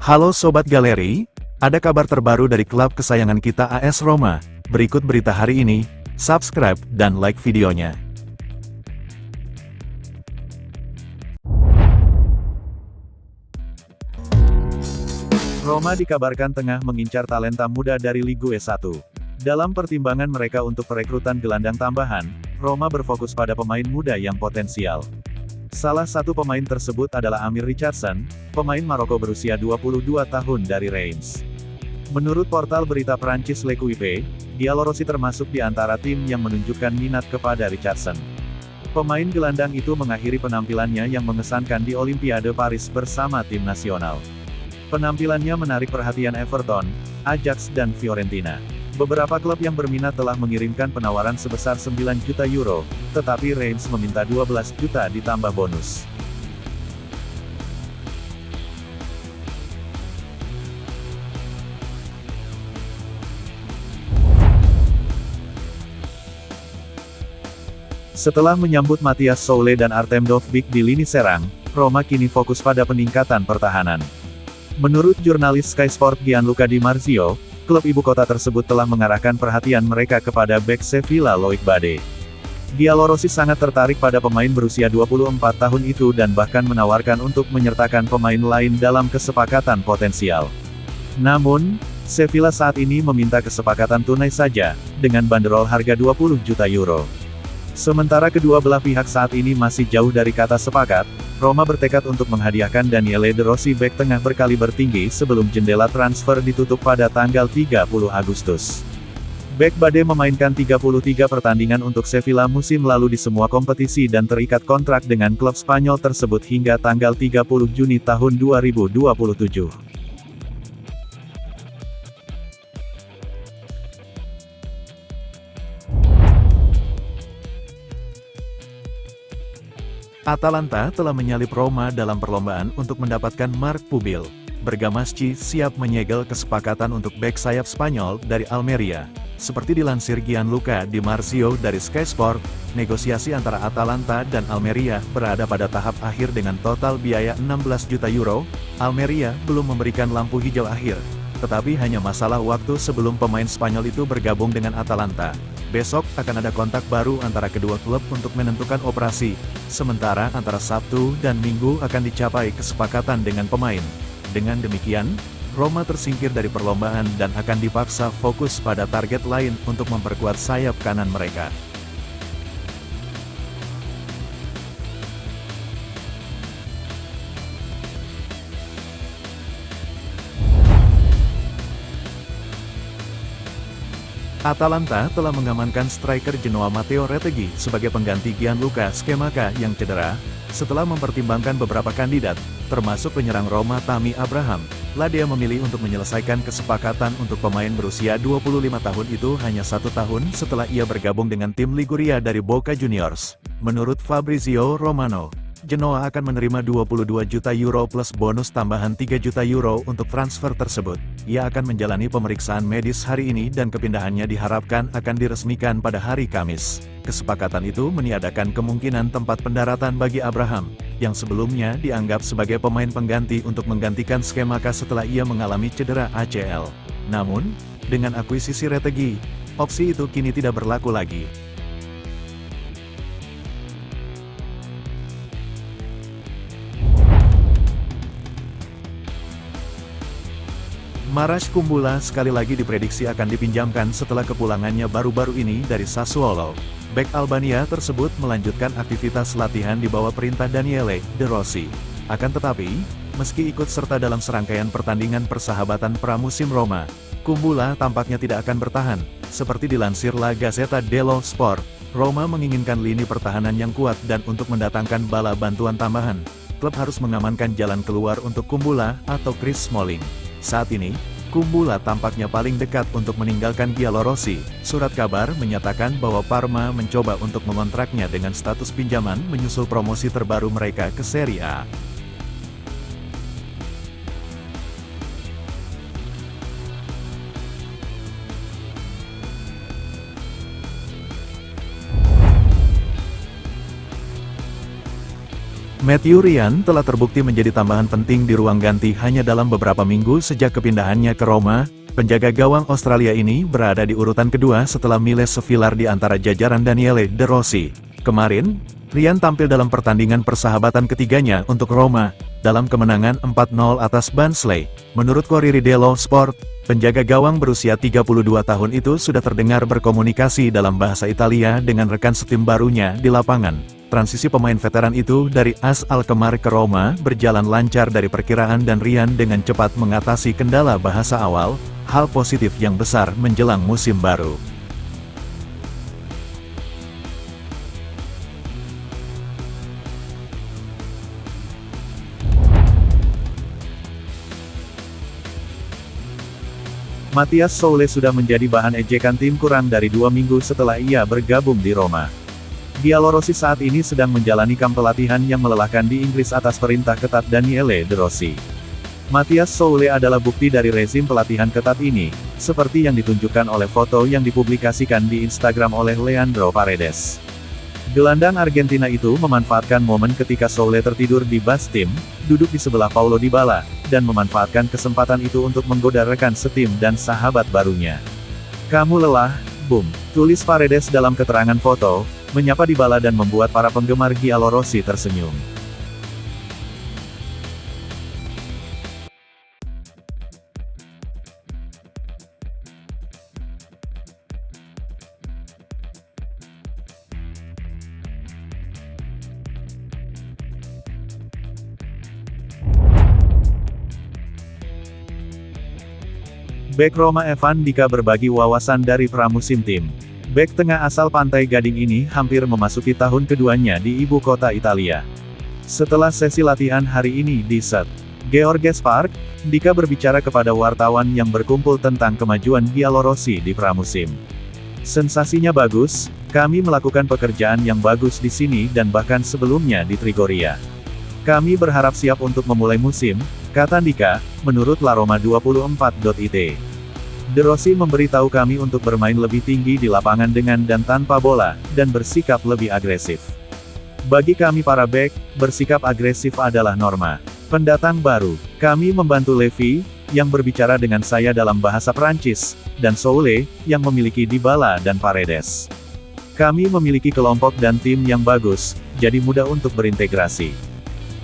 Halo Sobat Galeri, ada kabar terbaru dari klub kesayangan kita AS Roma. Berikut berita hari ini, subscribe dan like videonya. Roma dikabarkan tengah mengincar talenta muda dari Ligue 1. Dalam pertimbangan mereka untuk perekrutan gelandang tambahan, Roma berfokus pada pemain muda yang potensial. Salah satu pemain tersebut adalah Amir Richardson, pemain Maroko berusia 22 tahun dari Reims. Menurut portal berita Prancis L'Equipe, Giallorossi termasuk di antara tim yang menunjukkan minat kepada Richardson. Pemain gelandang itu mengakhiri penampilannya yang mengesankan di Olimpiade Paris bersama tim nasional. Penampilannya menarik perhatian Everton, Ajax dan Fiorentina. Beberapa klub yang berminat telah mengirimkan penawaran sebesar 9 juta euro, tetapi Reims meminta 12 juta ditambah bonus. Setelah menyambut Matthias Soule dan Artem Dovbyk di lini serang, Roma kini fokus pada peningkatan pertahanan. Menurut jurnalis Sky Sport Gianluca Di Marzio, klub ibu kota tersebut telah mengarahkan perhatian mereka kepada bek Sevilla Loic Bade. Giallorossi sangat tertarik pada pemain berusia 24 tahun itu dan bahkan menawarkan untuk menyertakan pemain lain dalam kesepakatan potensial. Namun, Sevilla saat ini meminta kesepakatan tunai saja, dengan banderol harga 20 juta euro. Sementara kedua belah pihak saat ini masih jauh dari kata sepakat, Roma bertekad untuk menghadiahkan Daniele De Rossi bek tengah berkaliber tinggi sebelum jendela transfer ditutup pada tanggal 30 Agustus. Bek Bade memainkan 33 pertandingan untuk Sevilla musim lalu di semua kompetisi dan terikat kontrak dengan klub Spanyol tersebut hingga tanggal 30 Juni tahun 2027. Atalanta telah menyalip Roma dalam perlombaan untuk mendapatkan Marc Pubil. Bergamaschi siap menyegel kesepakatan untuk bek sayap Spanyol dari Almeria. Seperti dilansir Gianluca Di Marzio dari Sky Sport, negosiasi antara Atalanta dan Almeria berada pada tahap akhir dengan total biaya 16 juta euro. Almeria belum memberikan lampu hijau akhir, tetapi hanya masalah waktu sebelum pemain Spanyol itu bergabung dengan Atalanta. Besok akan ada kontak baru antara kedua klub untuk menentukan operasi, sementara antara Sabtu dan Minggu akan dicapai kesepakatan dengan pemain. Dengan demikian, Roma tersingkir dari perlombaan dan akan dipaksa fokus pada target lain untuk memperkuat sayap kanan mereka. Atalanta telah mengamankan striker Genoa Matteo Retegui sebagai pengganti Gianluca Scamacca yang cedera. Setelah mempertimbangkan beberapa kandidat, termasuk penyerang Roma Tammy Abraham, Ladea memilih untuk menyelesaikan kesepakatan untuk pemain berusia 25 tahun itu hanya 1 tahun setelah ia bergabung dengan tim Liguria dari Boca Juniors. Menurut Fabrizio Romano, Genoa akan menerima 22 juta euro plus bonus tambahan 3 juta euro untuk transfer tersebut. Ia akan menjalani pemeriksaan medis hari ini dan kepindahannya diharapkan akan diresmikan pada hari Kamis. Kesepakatan itu meniadakan kemungkinan tempat pendaratan bagi Abraham, yang sebelumnya dianggap sebagai pemain pengganti untuk menggantikan Scamacca setelah ia mengalami cedera ACL. Namun, dengan akuisisi Retegui, opsi itu kini tidak berlaku lagi. Marash Kumbula sekali lagi diprediksi akan dipinjamkan setelah kepulangannya baru-baru ini dari Sassuolo. Bek Albania tersebut melanjutkan aktivitas latihan di bawah perintah Daniele De Rossi. Akan tetapi, meski ikut serta dalam serangkaian pertandingan persahabatan pramusim Roma, Kumbula tampaknya tidak akan bertahan. Seperti dilansir La Gazzetta dello Sport, Roma menginginkan lini pertahanan yang kuat dan untuk mendatangkan bala bantuan tambahan, klub harus mengamankan jalan keluar untuk Kumbula atau Chris Smalling. Saat ini, Kumbula tampaknya paling dekat untuk meninggalkan Giallorossi. Surat kabar menyatakan bahwa Parma mencoba untuk mengontraknya dengan status pinjaman menyusul promosi terbaru mereka ke Serie A. Matthew Ryan telah terbukti menjadi tambahan penting di ruang ganti hanya dalam beberapa minggu sejak kepindahannya ke Roma. Penjaga gawang Australia ini berada di urutan kedua setelah Miles Sofilar di antara jajaran Daniele De Rossi. Kemarin, Ryan tampil dalam pertandingan persahabatan ketiganya untuk Roma, dalam kemenangan 4-0 atas Barnsley. Menurut Corriere dello Sport, penjaga gawang berusia 32 tahun itu sudah terdengar berkomunikasi dalam bahasa Italia dengan rekan setim barunya di lapangan. Transisi pemain veteran itu dari AS Alkmaar ke Roma berjalan lancar dari perkiraan dan Ryan dengan cepat mengatasi kendala bahasa awal, hal positif yang besar menjelang musim baru. Matthias Soule sudah menjadi bahan ejekan tim kurang dari 2 minggu setelah ia bergabung di Roma. Giallorossi saat ini sedang menjalani kamp pelatihan yang melelahkan di Inggris atas perintah ketat Daniele De Rossi. Matthias Soule adalah bukti dari rezim pelatihan ketat ini, seperti yang ditunjukkan oleh foto yang dipublikasikan di Instagram oleh Leandro Paredes. Gelandang Argentina itu memanfaatkan momen ketika Soule tertidur di bus tim, duduk di sebelah Paulo Dybala, dan memanfaatkan kesempatan itu untuk menggoda rekan setim dan sahabat barunya. "Kamu lelah, Bung," tulis Paredes dalam keterangan foto, menyapa Dybala dan membuat para penggemar Giallorossi tersenyum. Bek Roma Evan Dika berbagi wawasan dari pramusim tim. Bek tengah asal Pantai Gading ini hampir memasuki tahun keduanya di ibu kota Italia. Setelah sesi latihan hari ini di St. George's Park, Dika berbicara kepada wartawan yang berkumpul tentang kemajuan Giallorossi di pramusim. "Sensasinya bagus, kami melakukan pekerjaan yang bagus di sini dan bahkan sebelumnya di Trigoria. Kami berharap siap untuk memulai musim," kata Dika, menurut La Roma 24.it. De Rossi memberitahu kami untuk bermain lebih tinggi di lapangan dengan dan tanpa bola, dan bersikap lebih agresif. "Bagi kami para bek, bersikap agresif adalah norma. Pendatang baru, kami membantu Levy, yang berbicara dengan saya dalam bahasa Prancis, dan Soule, yang memiliki Dybala dan Paredes. Kami memiliki kelompok dan tim yang bagus, jadi mudah untuk berintegrasi.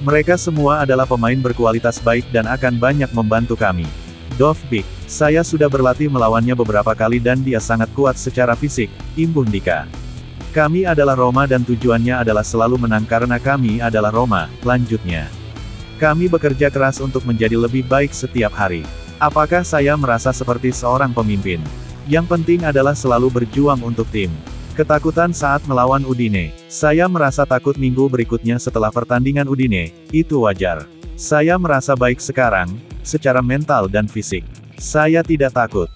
Mereka semua adalah pemain berkualitas baik dan akan banyak membantu kami. Dovbyk, saya sudah berlatih melawannya beberapa kali dan dia sangat kuat secara fisik," imbun Dika. "Kami adalah Roma dan tujuannya adalah selalu menang karena kami adalah Roma," lanjutnya. "Kami bekerja keras untuk menjadi lebih baik setiap hari. Apakah saya merasa seperti seorang pemimpin? Yang penting adalah selalu berjuang untuk tim. Ketakutan saat melawan Udine. Saya merasa takut minggu berikutnya setelah pertandingan Udine, itu wajar. Saya merasa baik sekarang, secara mental dan fisik. Saya tidak takut.